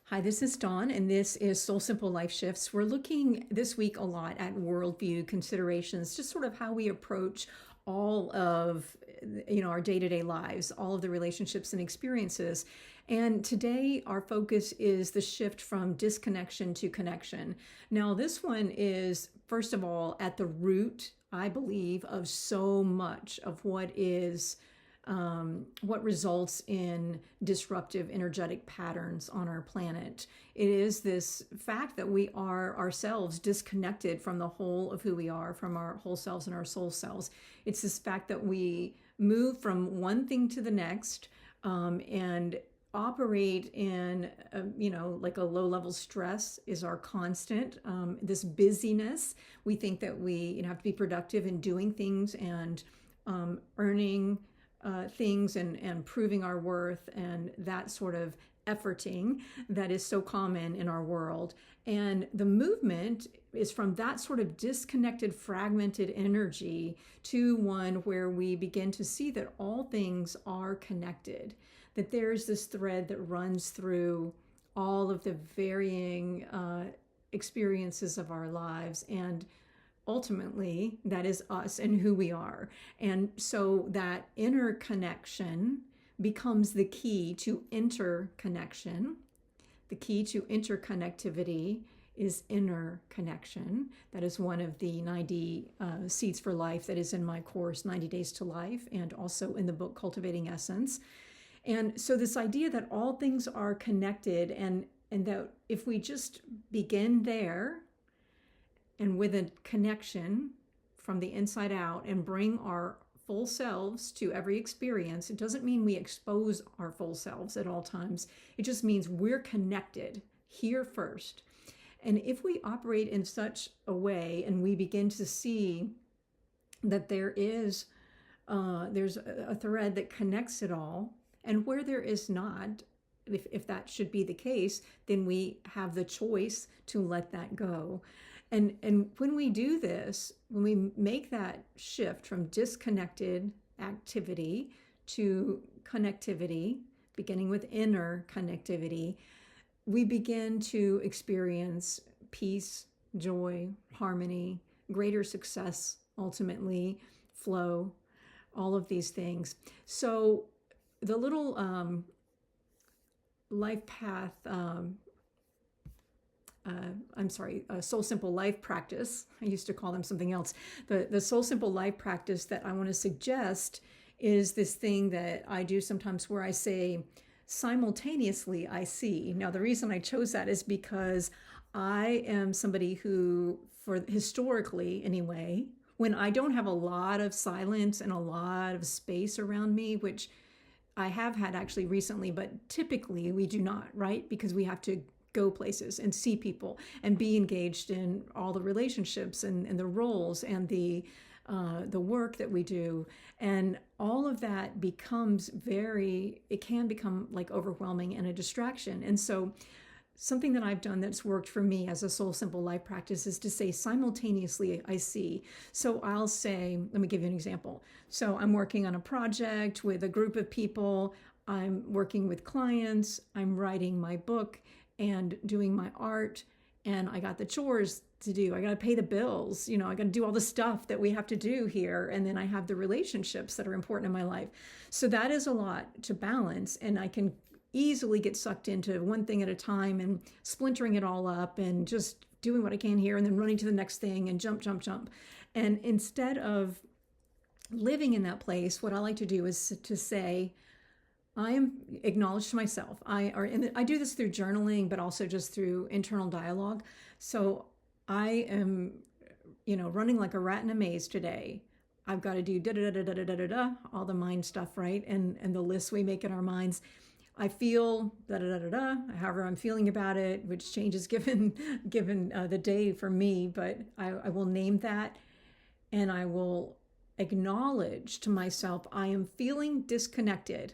Hi, this is Dawn, and this is Soul Simple Life Shifts. We're looking this week a lot at worldview considerations, just sort of how we approach all of our day-to-day lives, all of the relationships and experiences. And today our focus is the shift from disconnection to connection. Now, this one is, first of all, at the root, I believe, of so much of what results in disruptive energetic patterns on our planet. It is this fact that we are ourselves disconnected from the whole of who we are, from our whole selves and our soul selves. It's this fact that we move from one thing to the next and operate in, like a low level stress is our constant. This busyness, we think that we have to be productive in doing things and earning things and proving our worth, and that sort of efforting that is so common in our world. And the movement is from that sort of disconnected, fragmented energy to one where we begin to see that all things are connected, that there's this thread that runs through all of the varying experiences of our lives, and ultimately that is us and who we are. And so that inner connection becomes the key to interconnection. The key to interconnectivity is inner connection. That is one of the 90 Seeds for Life that is in my course, 90 Days to Life, and also in the book, Cultivating Essence. And so this idea that all things are connected, and that if we just begin there, and with a connection from the inside out and bring our full selves to every experience, it doesn't mean we expose our full selves at all times. It just means we're connected here first. And if we operate in such a way and we begin to see that there's a thread that connects it all, and where there is not, if that should be the case, then we have the choice to let that go. And when we do this, when we make that shift from disconnected activity to connectivity, beginning with inner connectivity, we begin to experience peace, joy, harmony, greater success, ultimately, flow, all of these things. So the little life path, Soul Simple Life practice. I used to call them something else. The Soul Simple Life practice that I want to suggest is this thing that I do sometimes where I say, simultaneously I see. Now, the reason I chose that is because I am somebody who, historically anyway, when I don't have a lot of silence and a lot of space around me, which I have had actually recently, but typically we do not, right? Because we have to go places and see people and be engaged in all the relationships and the roles and the work that we do. And all of that becomes it can become like overwhelming and a distraction. And so something that I've done that's worked for me as a Soul Simple Life practice is to say simultaneously I see. So I'll say, let me give you an example. So I'm working on a project with a group of people. I'm working with clients. I'm writing my book and doing my art, and I got the chores to do. I got to pay the bills. I got to do all the stuff that we have to do here. And then I have the relationships that are important in my life. So that is a lot to balance. And I can easily get sucked into one thing at a time and splintering it all up and just doing what I can here and then running to the next thing and jump. And instead of living in that place, what I like to do is to say, I am acknowledged to myself. I do this through journaling, but also just through internal dialogue. So I am, running like a rat in a maze today. I've got to do all the mind stuff, right? And the lists we make in our minds. I feel however I'm feeling about it, which changes given the day for me. But I will name that, and I will acknowledge to myself I am feeling disconnected.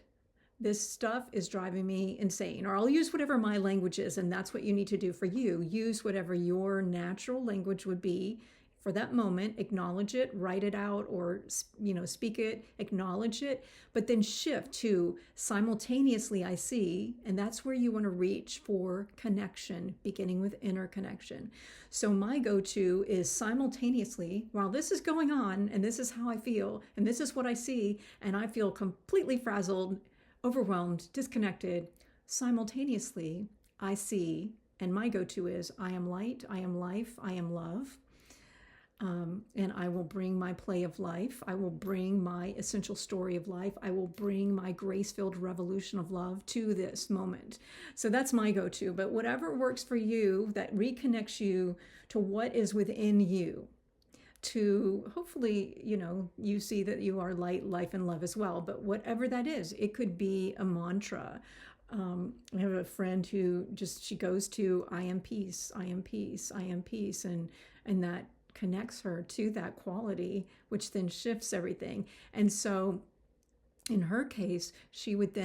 This stuff is driving me insane. Or I'll use whatever my language is, and that's what you need to do for you. Use whatever your natural language would be for that moment, acknowledge it, write it out, or speak it, acknowledge it, but then shift to simultaneously I see, and that's where you want to reach for connection, beginning with inner connection. So my go-to is simultaneously, while this is going on, and this is how I feel, and this is what I see, and I feel completely frazzled, overwhelmed, disconnected, simultaneously I see, and my go-to is I am light, I am life, I am love. And I will bring my play of life. I will bring my essential story of life. I will bring my grace-filled revolution of love to this moment. So that's my go-to. But whatever works for you that reconnects you to what is within you, to hopefully, you see that you are light, life, and love as well. But whatever that is, it could be a mantra. I have a friend who she goes to I am peace, I am peace, I am peace, and that connects her to that quality, which then shifts everything. And so in her case, she would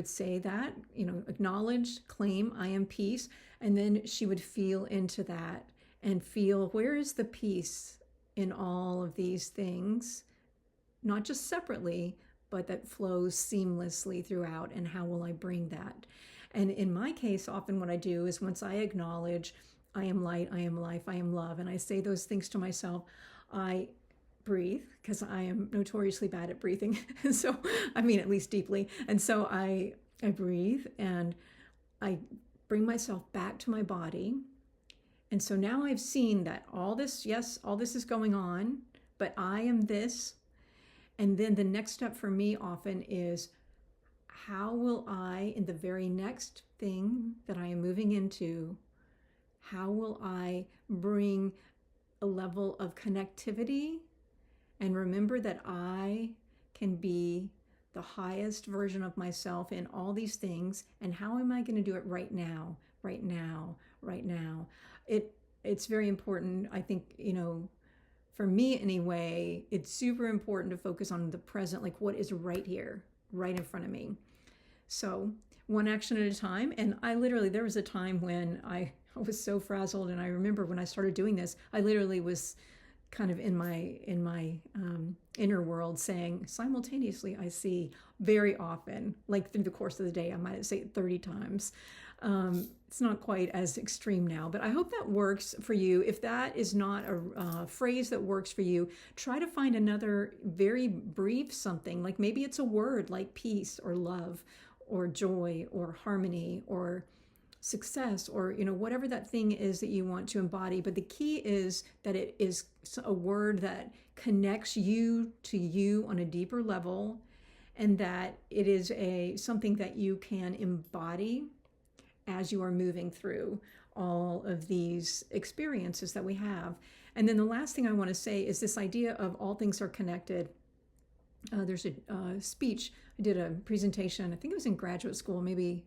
say that, acknowledge, claim, I am peace, and then she would feel into that and feel, where is the peace in all of these things, not just separately, but that flows seamlessly throughout, and how will I bring that? And in my case, often what I do is once I acknowledge I am light, I am life, I am love, and I say those things to myself, I breathe, because I am notoriously bad at breathing. And so, at least deeply. And so I breathe and I bring myself back to my body. And so now I've seen that all this is going on, but I am this. And then the next step for me often is, how will I, in the very next thing that I am moving into, how will I bring a level of connectivity and remember that I can be the highest version of myself in all these things, and how am I going to do it right now, right now, right now? It's very important, I think, for me anyway, it's super important to focus on the present, like what is right here, right in front of me. So one action at a time. And there was a time when I was so frazzled, and I remember when I started doing this, I literally was kind of in my inner world saying simultaneously I see, very often, like through the course of the day, I might say it 30 times. It's not quite as extreme now, but I hope that works for you. If that is not a phrase that works for you, try to find another very brief something, like maybe it's a word like peace or love or joy or harmony or success, or whatever that thing is that you want to embody. But the key is that it is a word that connects you to you on a deeper level, and that it is something that you can embody as you are moving through all of these experiences that we have. And then the last thing I want to say is this idea of all things are connected. There's a speech, I did a presentation, I think it was in graduate school, maybe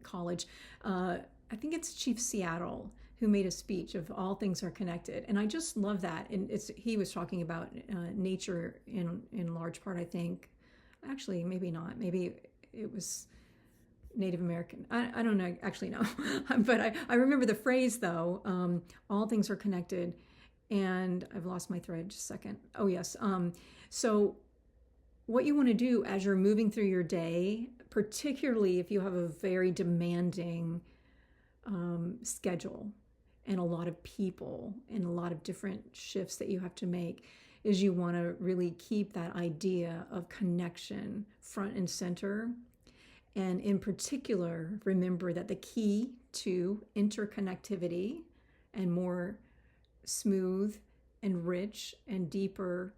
college. I think it's Chief Seattle who made a speech of all things are connected. And I just love that. And he was talking about nature in large part, I think. Actually, maybe not. Maybe it was Native American. I don't know, actually, no. But I remember the phrase, though, all things are connected. And I've lost my thread, just a second. Oh, yes. So what you want to do as you're moving through your day, particularly if you have a very demanding schedule and a lot of people and a lot of different shifts that you have to make, is you want to really keep that idea of connection front and center. And in particular, remember that the key to interconnectivity and more smooth and rich and deeper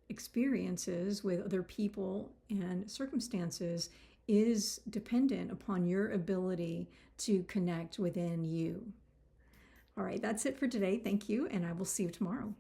experiences with other people and circumstances is dependent upon your ability to connect within you. All right, that's it for today. Thank you, and I will see you tomorrow.